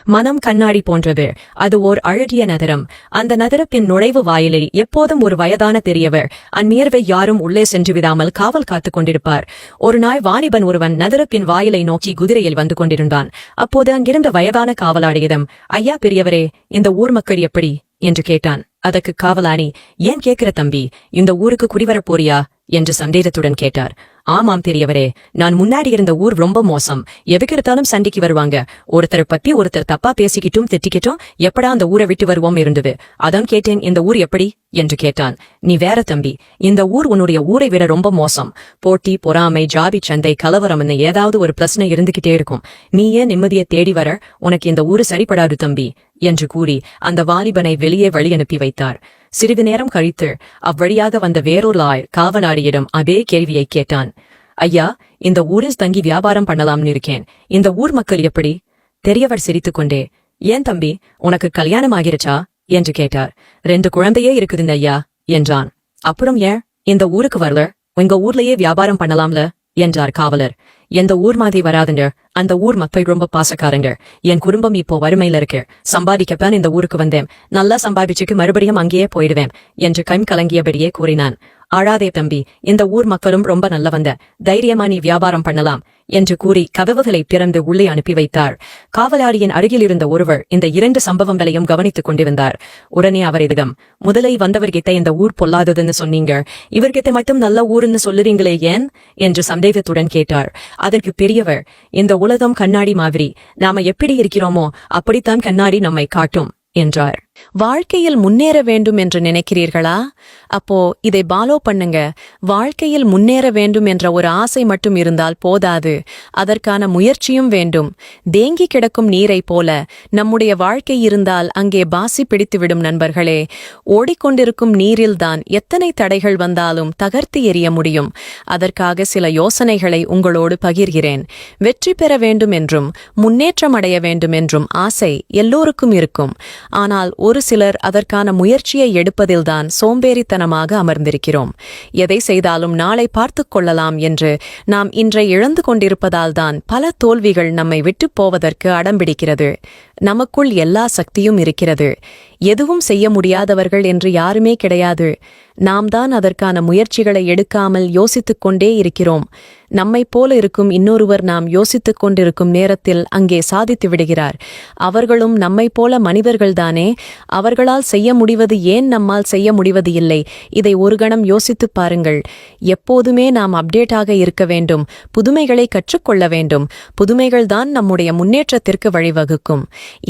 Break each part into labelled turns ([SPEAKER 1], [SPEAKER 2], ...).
[SPEAKER 1] மனம் கண்ணாடி போன்றது. அது ஓர் அழகிய நகரம். அந்த நகரத்தின் நுழைவு வாயிலில் எப்போதும் ஒரு வயதான பெரியவர் அந்நியர்வை யாரும் உள்ளே சென்று விடாமல் காவல் காத்துக் கொண்டிருப்பார். ஒரு நாள் வாலிபன் ஒருவன் நகரத்தின் வாயிலை நோக்கி குதிரையில் வந்து கொண்டிருந்தான். அப்போது அங்கிருந்த வயதான காவலாளியிடம், ஐயா பெரியவரே, இந்த ஊர் மக்கள் எப்படி என்று கேட்டான். அதற்கு காவலாளி, ஏன் கேட்கிற தம்பி, இந்த ஊருக்கு குடிவரப் போறியா என்று சந்தேகத்துடன் கேட்டார். ஆமாம் பெரியவரே, நான் முன்னாடி இருந்த ஊர் ரொம்ப மோசம். எதுக்கெடுத்தாலும் சண்டைக்கு வருவாங்க. ஒருத்தர் பத்தி ஒருத்தர் தப்பா பேசிக்கிட்டும் திட்டிக்கிட்டும் எப்படா அந்த ஊரை விட்டு வருவோம் இருந்தது. அதான் கேட்டேன், இந்த ஊர் எப்படி என்று கேட்டான். நீ வேற தம்பி, இந்த ஊர் உன்னுடைய ஊரை விட ரொம்ப மோசம். போட்டி, பொறாமை, ஜாதி சண்டை, கலவரம்னு ஏதாவது ஒரு பிரச்சனை இருந்துகிட்டே இருக்கும். நீ ஏன் நிம்மதியை தேடி வர? உனக்கு இந்த ஊரு சரிப்படாது தம்பி என்று கூறி அந்த வாலிபனை வெளியே வழி அனுப்பி வைத்தார். சிறிது நேரம் கழித்து அவ்வழியாக வந்த வேறொரு காவலாளியிடம் அதே கேள்வியை கேட்டான். ஐயா, இந்த ஊரில் தங்கி வியாபாரம் பண்ணலாம்னு இருக்கேன். இந்த ஊர் மக்கள் எப்படி? பெரியவர் சிரித்துக்கொண்டே, ஏன் தம்பி, உனக்கு கல்யாணம் ஆகிருச்சா என்று கேட்டார். 2 குழந்தையே இருக்குதுங்க ஐயா என்றான். அப்புறம் ஏன் இந்த ஊருக்கு வரல? உங்க ஊர்லயே வியாபாரம் பண்ணலாம்ல என்றார் காவலர். எந்த ஊர் மாதிரி வராதுங்க. அந்த ஊர் மக்கள் ரொம்ப பாசக்காரங்க. என் குடும்பம் இப்போ வறுமையில இருக்கு. சம்பாதிக்கப்பான் இந்த ஊருக்கு வந்தேன். நல்லா சம்பாதிச்சுக்கு மறுபடியும் அங்கேயே போயிடுவேன் என்று கண் கலங்கியபடியே கூறினான். ஆழாதே தம்பி, இந்த ஊர் மக்களும் ரொம்ப நல்ல வந்த. தைரியமா நீ வியாபாரம் பண்ணலாம் என்று கூறி கதவுகளை திறந்து உள்ளே அனுப்பி வைத்தார். காவலாளியின் அருகில் இருந்த ஒருவர் இந்த 2 சம்பவங்களையும் கவனித்துக் கொண்டிருந்தார். உடனே அவரிடம், முதலை வந்தவர்கிட்ட இந்த ஊர் பொல்லாததுன்னு சொன்னீங்க, இவர்கிட்ட மட்டும் நல்ல ஊருன்னு சொல்லுறீங்களே ஏன் என்று சந்தேகத்துடன் கேட்டார். அதற்கு பெரியவர், இந்த உலகம் கண்ணாடி மாதிரி. நாம எப்படி இருக்கிறோமோ அப்படித்தான் கண்ணாடி நம்மை காட்டும் என்றார்.
[SPEAKER 2] வாழ்க்கையில் முன்னேற வேண்டும் என்று நினைக்கிறீர்களா? அப்போ இதை பாலோ பண்ணுங்க. வாழ்க்கையில் முன்னேற வேண்டும் என்ற ஒரு ஆசை மட்டும் இருந்தால் போதாது, அதற்கான முயற்சியும் வேண்டும். தேங்கி கிடக்கும் நீரை போல நம்முடைய வாழ்க்கை இருந்தால் அங்கே பாசி பிடித்துவிடும் நண்பர்களே. ஓடிக்கொண்டிருக்கும் நீரில்தான் எத்தனை தடைகள் வந்தாலும் தகர்த்து எறிய முடியும். அதற்காக சில யோசனைகளை உங்களோடு பகிர்கிறேன். வெற்றி பெற வேண்டும் என்றும் முன்னேற்றம் அடைய வேண்டும் என்றும் ஆசை எல்லோருக்கும் இருக்கும். ஆனால் ஒரு சிலர் அதற்கான முயற்சியை எடுப்பதில்தான் சோம்பேறித்தனமாக அமர்ந்திருக்கிறோம். எதை செய்தாலும் நாளை பார்த்துக் கொள்ளலாம் என்று நாம் இன்றை இழந்து கொண்டிருப்பதால்தான் பல தோல்விகள் நம்மை விட்டுப் போவதற்கு அடம்பிடிக்கிறது. நமக்குள் எல்லா சக்தியும் இருக்கிறது. எதுவும் செய்ய முடியாதவர்கள் என்று யாருமே கிடையாது. நாம் தான் அதற்கான முயற்சிகளை எடுக்காமல் யோசித்துக் கொண்டே இருக்கிறோம். நம்மைப் போல இருக்கும் இன்னொருவர் நாம் யோசித்துக் கொண்டிருக்கும் நேரத்தில் அங்கே சாதித்து விடுகிறார். அவர்களும் நம்மைப் போல மனிதர்கள்தானே. அவர்களால் செய்ய முடிவது ஏன் நம்மால் செய்ய முடிவது இல்லை? இதை ஒரு கணம் யோசித்துப் பாருங்கள். எப்போதுமே நாம் அப்டேட்டாக இருக்க வேண்டும். புதுமைகளை கற்றுக்கொள்ள வேண்டும். புதுமைகள்தான் நம்முடைய முன்னேற்றத்திற்கு வழிவகுக்கும்.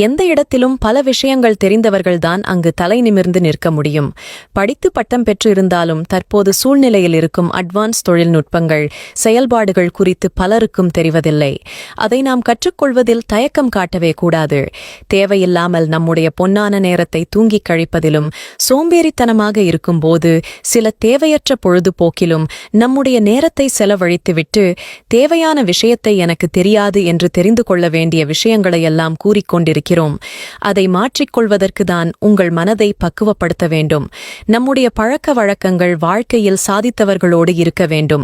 [SPEAKER 2] எந்த இடத்திலும் பல விஷயங்கள் தெரிந்தவர்கள்தான் அங்கு தலை நிமிர்ந்து நிற்க முடியும். படித்து பட்டம் பெற்று இருந்தாலும் தற்போது சூழ்நிலையில் இருக்கும் அட்வான்ஸ் தொழில்நுட்பங்கள், செயல்பாடுகள் குறித்து பலருக்கும் தெரிவதில்லை. அதை நாம் கற்றுக்கொள்வதில் தயக்கம் காட்டவே கூடாது. தேவையில்லாமல் நம்முடைய பொன்னான நேரத்தை தூங்கிக் கழிப்பதிலும் சோம்பேறித்தனமாக இருக்கும்போது சில தேவையற்ற பொழுதுபோக்கிலும் நம்முடைய நேரத்தை செலவழித்துவிட்டு தேவையான விஷயத்தை எனக்கு தெரியாது என்று தெரிந்து கொள்ள வேண்டிய விஷயங்களையெல்லாம் கூறிக்கொண்டிருக்கிறோம். அதை மாற்றிக்கொள்வதற்கு தான் உங்கள் மனதை பக்குவப்படுத்த வேண்டும். நம்முடைய பழக்க வழக்கங்கள் வாழ்க்கையில் சாதித்தவர்களோடு இருக்க வேண்டும்.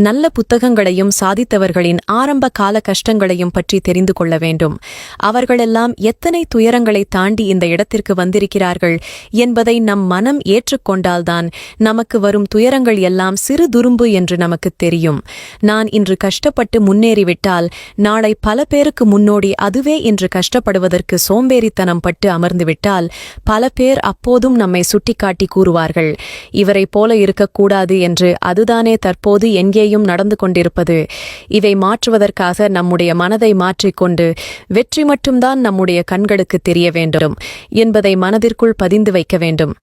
[SPEAKER 2] நல்ல புத்தகங்களையும் சாதித்தவர்களின் ஆரம்ப கால கஷ்டங்களையும் பற்றி தெரிந்து கொள்ள வேண்டும். அவர்களெல்லாம் எத்தனை துயரங்களை தாண்டி இந்த இடத்திற்கு வந்திருக்கிறார்கள் என்பதை நம் மனம் ஏற்றுக்கொண்டால்தான் நமக்கு வரும் துயரங்கள் எல்லாம் சிறு துரும்பு என்று நமக்கு தெரியும். நான் இன்று கஷ்டப்பட்டு முன்னேறிவிட்டால் நாளை பல பேருக்கு முன்னோடி அதுவே இன்று கஷ்டப்படுவதற்கு சோம்பேறித்தனம் பட்டு அமர்ந்துவிட்டால் பல பேர் அப்போதும் நம்மை சுட்டிக்காட்டி கூறுவார்கள், இவரைப் போல இருக்கக்கூடாது என்று. அதுதானே தற்போது எங்கேயும் நடந்து கொண்டிருப்பது. இதை மாற்றுவதற்காக நம்முடைய மனதை மாற்றிக்கொண்டு வெற்றி மட்டும்தான் நம்முடைய கண்களுக்கு தெரிய வேண்டும் என்பதை மனதிற்குள் பதிந்து வைக்க வேண்டும்.